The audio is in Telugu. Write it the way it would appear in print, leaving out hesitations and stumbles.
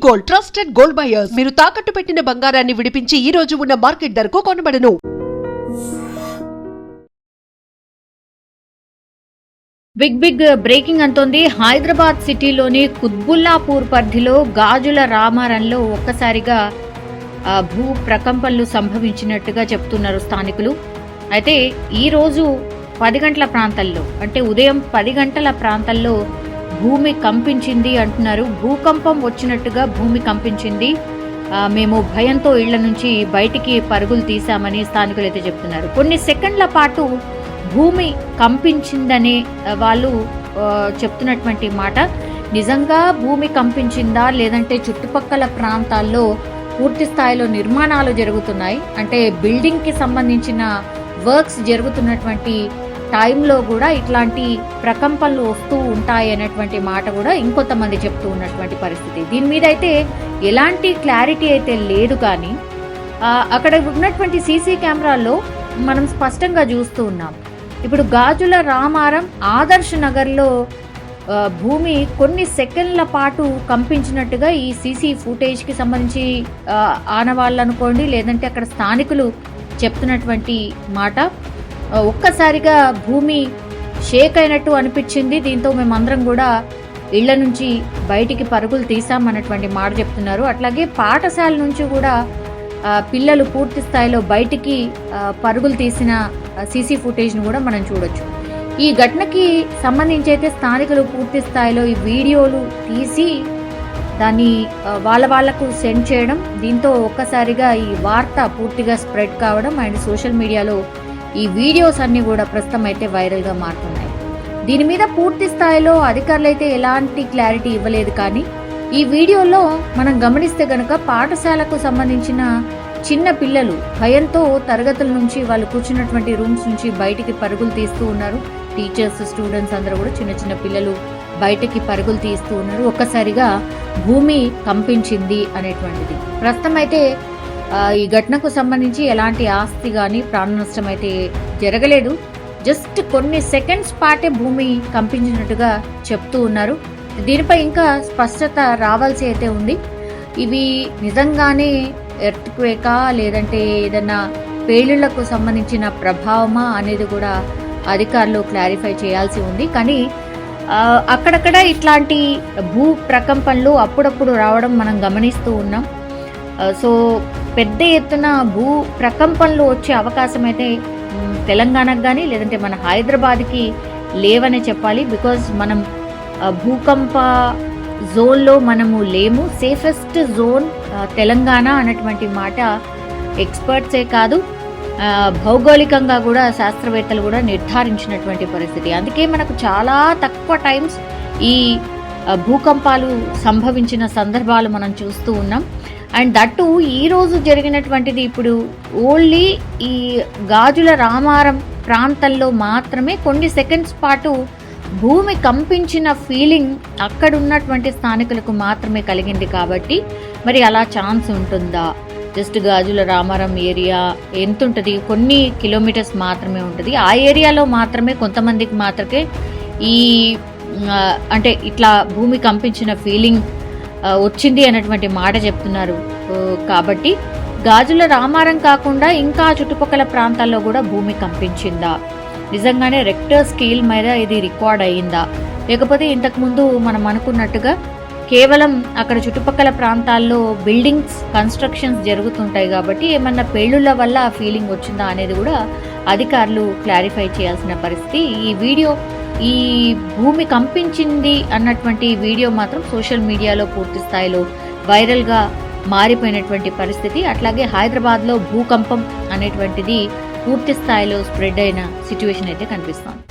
Gold, trusted gold buyers. మీరు తాకట్టు పెట్టిన బంగారాన్ని విడిపించి ఈ రోజు ఉన్న మార్కెట్ ధరకు కొనబడను. బిగ్ బ్రేకింగ్ అంటోంది. హైదరాబాద్ సిటీలోని కుత్బుల్లాపూర్ పరిధిలో గాజుల రామారంలో ఒక్కసారిగా భూ ప్రకంపనలు సంభవించినట్టుగా చెప్తున్నారు స్థానికులు. అయితే ఈరోజు 10 గంటల ప్రాంతాల్లో, అంటే ఉదయం 10 గంటల ప్రాంతాల్లో భూమి కంపించింది అంటున్నారు. భూకంపం వచ్చినట్టుగా భూమి కంపించింది. మేము భయంతో ఇళ్ల నుంచి బయటికి పరుగులు తీశామని స్థానికులు అయితే చెప్తున్నారు. కొన్ని సెకండ్ల పాటు భూమి కంపించిందనే వాళ్ళు చెప్తున్నటువంటి మాట. నిజంగా భూమి కంపించిందా, లేదంటే చుట్టుపక్కల ప్రాంతాల్లో పూర్తి స్థాయిలో నిర్మాణాలు జరుగుతున్నాయి, అంటే బిల్డింగ్కి సంబంధించిన వర్క్స్ జరుగుతున్నటువంటి టైంలో కూడా ఇట్లాంటి ప్రకంపనలు వస్తూ ఉంటాయి అనేటువంటి మాట కూడా ఇంకొంతమంది చెప్తూ ఉన్నటువంటి పరిస్థితి. దీని మీద అయితే ఎలాంటి క్లారిటీ అయితే లేదు. కానీ అక్కడ ఉన్నటువంటి సీసీ కెమెరాల్లో మనం స్పష్టంగా చూస్తూ ఉన్నాం. ఇప్పుడు గాజుల రామారం ఆదర్శ్ నగర్లో భూమి కొన్ని సెకండ్ల పాటు కంపించినట్టుగా ఈ సీసీ ఫుటేజ్కి సంబంధించి ఆనవాళ్ళు అనుకోండి, లేదంటే అక్కడ స్థానికులు చెప్తున్నటువంటి మాట. ఒక్కసారిగా భూమి షేక్ అయినట్టు అనిపించింది. దీంతో మేమందరం కూడా ఇళ్ల నుంచి బయటికి పరుగులు తీసామన్నటువంటి మాట చెప్తున్నారు. అట్లాగే పాఠశాల నుంచి కూడా పిల్లలు పూర్తి స్థాయిలో బయటికి పరుగులు తీసిన సీసీ ఫుటేజ్ను కూడా మనం చూడొచ్చు. ఈ ఘటనకి సంబంధించి అయితే స్థానికులు పూర్తి స్థాయిలో ఈ వీడియోలు తీసి దాన్ని వాళ్లకు సెండ్ చేయడం, దీంతో ఒక్కసారిగా ఈ వార్త పూర్తిగా స్ప్రెడ్ కావడం అండ్ సోషల్ మీడియాలో ఈ వీడియోస్ అన్ని కూడా ప్రస్తుతం అయితే వైరల్గా మారుతున్నాయి. దీని మీద పూర్తి స్థాయిలో అధికారులు అయితే ఎలాంటి క్లారిటీ ఇవ్వలేదు. కానీ ఈ వీడియోలో మనం గమనిస్తే గనక పాఠశాలకు సంబంధించిన చిన్న పిల్లలు భయంతో తరగతుల నుంచి వాళ్ళు కూర్చున్నటువంటి రూమ్స్ నుంచి బయటికి పరుగులు తీస్తూ ఉన్నారు. టీచర్స్, స్టూడెంట్స్ అందరూ కూడా చిన్న చిన్న పిల్లలు బయటికి పరుగులు తీస్తూ ఉన్నారు. ఒక్కసారిగా భూమి కంపించింది అనేటువంటిది. ప్రస్తుతం అయితే ఈ ఘటనకు సంబంధించి ఎలాంటి ఆస్తి కానీ ప్రాణ నష్టం అయితే జరగలేదు. జస్ట్ కొన్ని సెకండ్స్ పాటే భూమి కంపించినట్టుగా చెప్తూ ఉన్నారు. దీనిపై ఇంకా స్పష్టత రావాల్సి అయితే ఉంది. ఇవి నిజంగానే ఎర్త్క్వేకా, లేదంటే ఏదన్నా పేలుళ్లకు సంబంధించిన ప్రభావమా అనేది కూడా అధికారులు క్లారిఫై చేయాల్సి ఉంది. కానీ అక్కడక్కడ ఇట్లాంటి భూ ప్రకంపనలు అప్పుడప్పుడు రావడం మనం గమనిస్తూ ఉన్నాం. సో పెద్ద ఎత్తున భూ ప్రకంపనలు వచ్చే అవకాశం అయితే తెలంగాణకు కానీ లేదంటే మన హైదరాబాద్కి లేవనే చెప్పాలి. బికాజ్ మనం భూకంప జోన్లో మనము లేము. సేఫెస్ట్ జోన్ తెలంగాణ అన్నటువంటి మాట ఎక్స్పర్ట్సే కాదు, భౌగోళికంగా కూడా శాస్త్రవేత్తలు కూడా నిర్ధారించినటువంటి పరిస్థితి. అందుకే మనకు చాలా తక్కువ టైమ్స్ ఈ భూకంపాలు సంభవించిన సందర్భాలు మనం చూస్తూ ఉన్నాం. అండ్ దట్టు ఈరోజు జరిగినటువంటిది ఇప్పుడు ఓన్లీ ఈ గాజుల రామారం ప్రాంతంలో మాత్రమే కొన్ని సెకండ్స్ పాటు భూమి కంపించిన ఫీలింగ్ అక్కడ ఉన్నటువంటి స్థానికులకు మాత్రమే కలిగింది. కాబట్టి మరి అలా ఛాన్స్ ఉంటుందా? జస్ట్ గాజుల రామారం ఏరియా ఎంత ఉంటుంది, కొన్ని కిలోమీటర్స్ మాత్రమే ఉంటుంది. ఆ ఏరియాలో మాత్రమే కొంతమందికి మాత్రమే ఈ అంటే ఇట్లా భూమి కంపించిన ఫీలింగ్ వచ్చింది అన్నటువంటి మాట చెప్తున్నారు. కాబట్టి గాజుల రామారం కాకుండా ఇంకా చుట్టుపక్కల ప్రాంతాల్లో కూడా భూమి కంపించిందా, నిజంగానే రెక్టర్ స్కేల్ మీద ఇది రికార్డ్ అయ్యిందా, లేకపోతే ఇంతకుముందు మనం అనుకున్నట్టుగా కేవలం అక్కడ చుట్టుపక్కల ప్రాంతాల్లో బిల్డింగ్స్ కన్స్ట్రక్షన్స్ జరుగుతుంటాయి కాబట్టి ఏమన్నా పేలుళ్ల వల్ల ఆ ఫీలింగ్ వచ్చిందా అనేది కూడా అధికారులు క్లారిఫై చేయాల్సిన పరిస్థితి. ఈ భూమి కంపించింది అన్నటువంటి వీడియో మాత్రం సోషల్ మీడియాలో పూర్తి స్థాయిలో వైరల్గా మారిపోయినటువంటి పరిస్థితి. అట్లాగే హైదరాబాద్లో భూకంపం అనేటువంటిది పూర్తి స్థాయిలో స్ప్రెడ్ అయిన సిచ్యువేషన్ అయితే కనిపిస్తోంది.